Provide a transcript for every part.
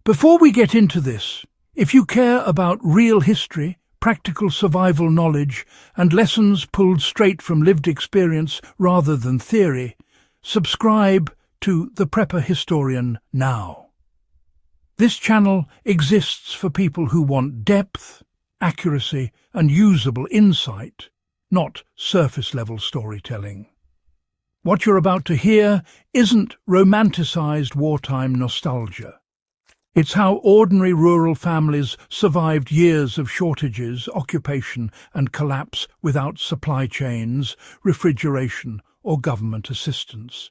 Before we get into this, if you care about real history, practical survival knowledge, and lessons pulled straight from lived experience rather than theory, subscribe to The Prepper Historian now. This channel exists for people who want depth, accuracy, and usable insight, not surface-level storytelling. What you're about to hear isn't romanticized wartime nostalgia. It's how ordinary rural families survived years of shortages, occupation, and collapse without supply chains, refrigeration, or government assistance.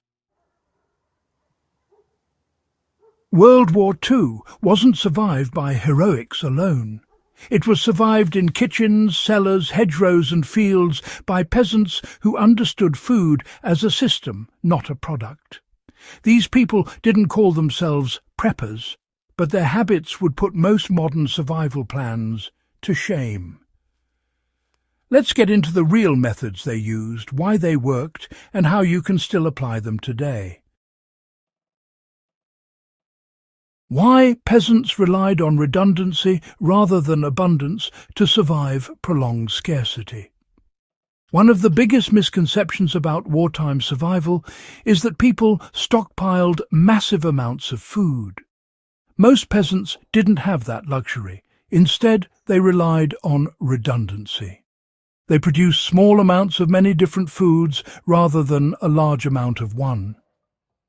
World War II wasn't survived by heroics alone. It was survived in kitchens, cellars, hedgerows and fields by peasants who understood food as a system, not a product. These people didn't call themselves preppers, but their habits would put most modern survival plans to shame. Let's get into the real methods they used, why they worked, and how you can still apply them today. Why peasants relied on redundancy rather than abundance to survive prolonged scarcity. One of the biggest misconceptions about wartime survival is that people stockpiled massive amounts of food. Most peasants didn't have that luxury. Instead, they relied on redundancy. They produced small amounts of many different foods rather than a large amount of one.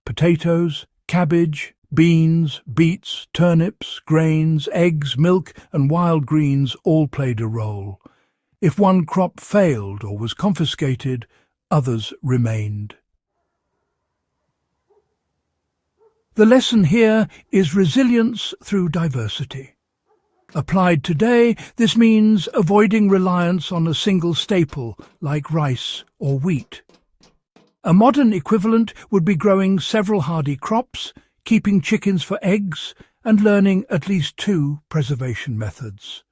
Potatoes, cabbage, beans, beets, turnips, grains, eggs, milk, and wild greens all played a role. If one crop failed or was confiscated, others remained. The lesson here is resilience through diversity. Applied today, this means avoiding reliance on a single staple like rice or wheat. A modern equivalent would be growing several hardy crops, keeping chickens for eggs, and learning at least 2 preservation methods.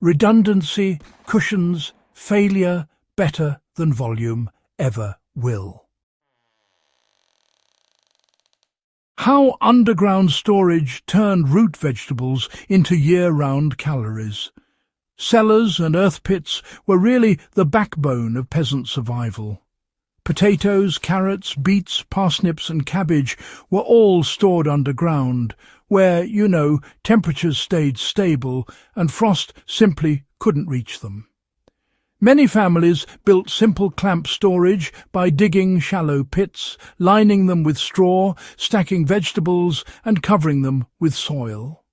Redundancy cushions failure better than volume ever will. How underground storage turned root vegetables into year-round calories. Cellars and earth pits were really the backbone of peasant survival. Potatoes, carrots, beets, parsnips and cabbage were all stored underground, where, temperatures stayed stable and frost simply couldn't reach them. Many families built simple clamp storage by digging shallow pits, lining them with straw, stacking vegetables and covering them with soil.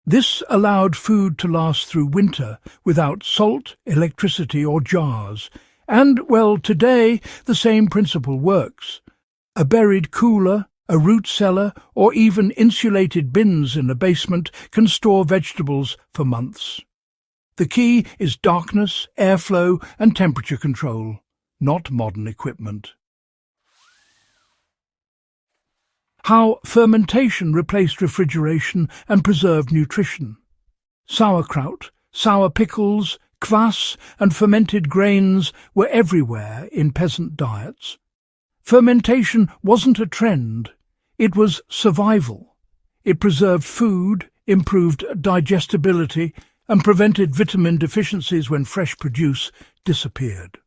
This allowed food to last through winter without salt, electricity or jars, and, today the same principle works. A buried cooler, a root cellar, or even insulated bins in a basement can store vegetables for months. The key is darkness, airflow and temperature control, not modern equipment. How fermentation replaced refrigeration and preserved nutrition. Sauerkraut, sour pickles, kvass and fermented grains were everywhere in peasant diets. Fermentation wasn't a trend, it was survival. It preserved food, improved digestibility, and prevented vitamin deficiencies when fresh produce disappeared.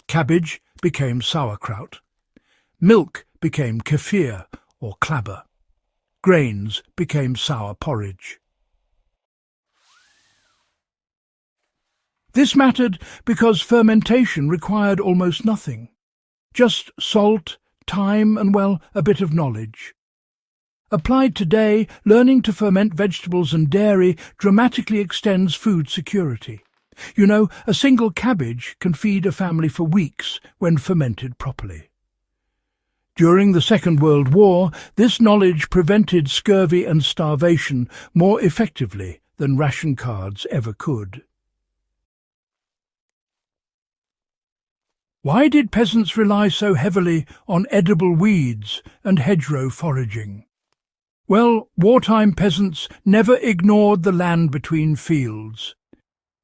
Cabbage became sauerkraut. Milk became kefir or klabber. Grains became sour porridge. This mattered because fermentation required almost nothing. Just salt, time and, a bit of knowledge. Applied today, learning to ferment vegetables and dairy dramatically extends food security. A single cabbage can feed a family for weeks when fermented properly. During the Second World War, this knowledge prevented scurvy and starvation more effectively than ration cards ever could. Why did peasants rely so heavily on edible weeds and hedgerow foraging? Wartime peasants never ignored the land between fields.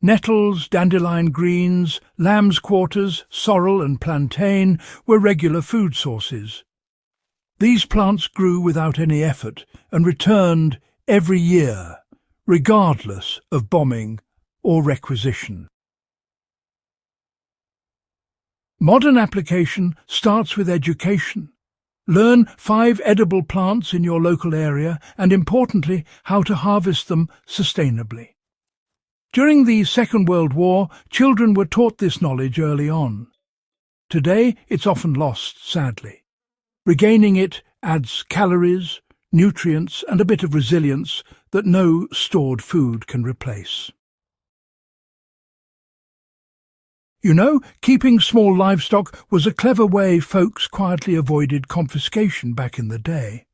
Nettles, dandelion greens, lamb's quarters, sorrel and plantain were regular food sources. These plants grew without any effort and returned every year, regardless of bombing or requisition. Modern application starts with education. Learn 5 edible plants in your local area and, importantly, how to harvest them sustainably. During the Second World War, children were taught this knowledge early on. Today, it's often lost, sadly. Regaining it adds calories, nutrients, and a bit of resilience that no stored food can replace. You know, keeping small livestock was a clever way folks quietly avoided confiscation back in the day.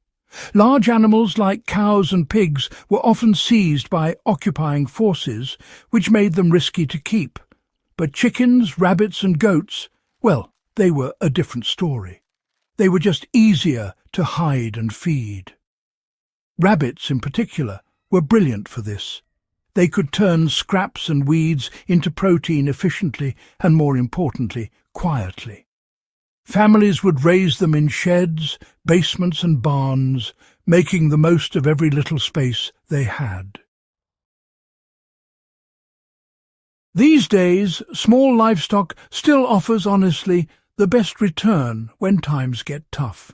Large animals like cows and pigs were often seized by occupying forces, which made them risky to keep. But chickens, rabbits and goats, well, they were a different story. They were just easier to hide and feed. Rabbits, in particular, were brilliant for this. They could turn scraps and weeds into protein efficiently and, more importantly, quietly. Families would raise them in sheds, basements and barns, making the most of every little space they had. These days, small livestock still offers, honestly, the best return when times get tough.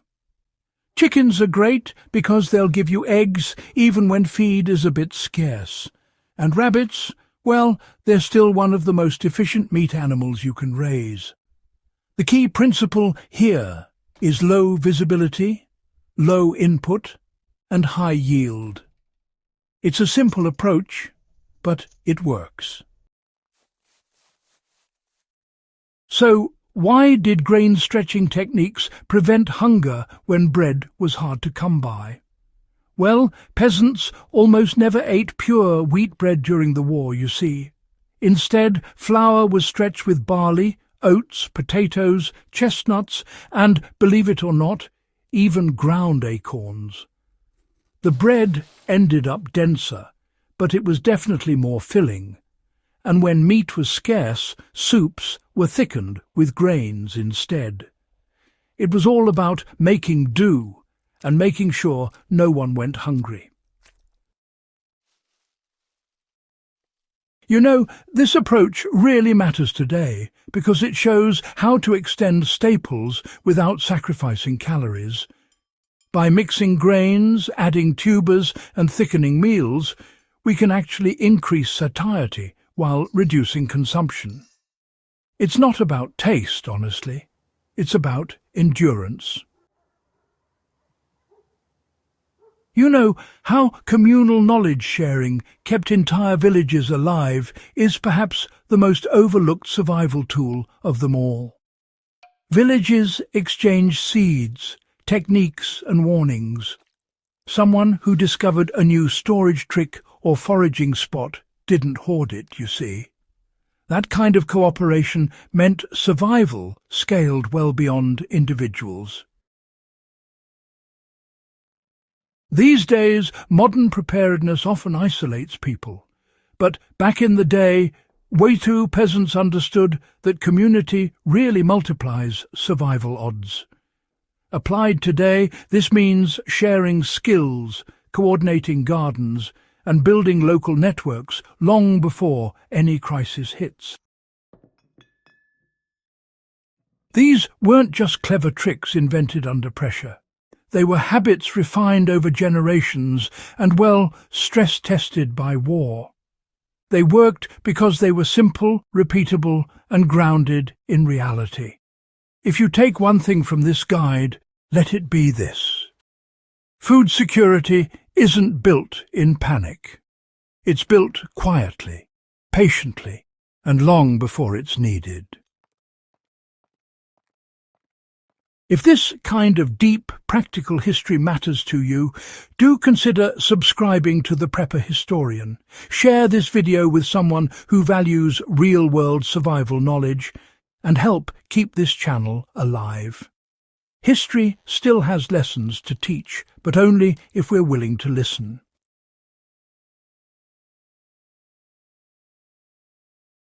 Chickens are great because they'll give you eggs even when feed is a bit scarce. And rabbits, well, they're still one of the most efficient meat animals you can raise. The key principle here is low visibility, low input, and high yield. It's a simple approach, but it works. So, why did grain-stretching techniques prevent hunger when bread was hard to come by? Well, peasants almost never ate pure wheat bread during the war, you see. Instead, flour was stretched with barley, oats, potatoes, chestnuts, and, believe it or not, even ground acorns. The bread ended up denser, but it was definitely more filling. And when meat was scarce, soups were thickened with grains instead. It was all about making do and making sure no one went hungry. You know, this approach really matters today because it shows how to extend staples without sacrificing calories. By mixing grains, adding tubers and thickening meals, we can actually increase satiety while reducing consumption. It's not about taste, honestly. It's about endurance. You know, how communal knowledge sharing kept entire villages alive is perhaps the most overlooked survival tool of them all. Villages exchange seeds, techniques and warnings. Someone who discovered a new storage trick or foraging spot didn't hoard it, you see. That kind of cooperation meant survival scaled well beyond individuals. These days, modern preparedness often isolates people. But back in the day, WWII peasants understood that community really multiplies survival odds. Applied today, this means sharing skills, coordinating gardens, and building local networks long before any crisis hits. These weren't just clever tricks invented under pressure. They were habits refined over generations and, well, stress-tested by war. They worked because they were simple, repeatable, and grounded in reality. If you take one thing from this guide, let it be this. Food security isn't built in panic. It's built quietly, patiently, and long before it's needed. If this kind of deep, practical history matters to you, do consider subscribing to The Prepper Historian. Share this video with someone who values real-world survival knowledge, and help keep this channel alive. History still has lessons to teach, but only if we're willing to listen.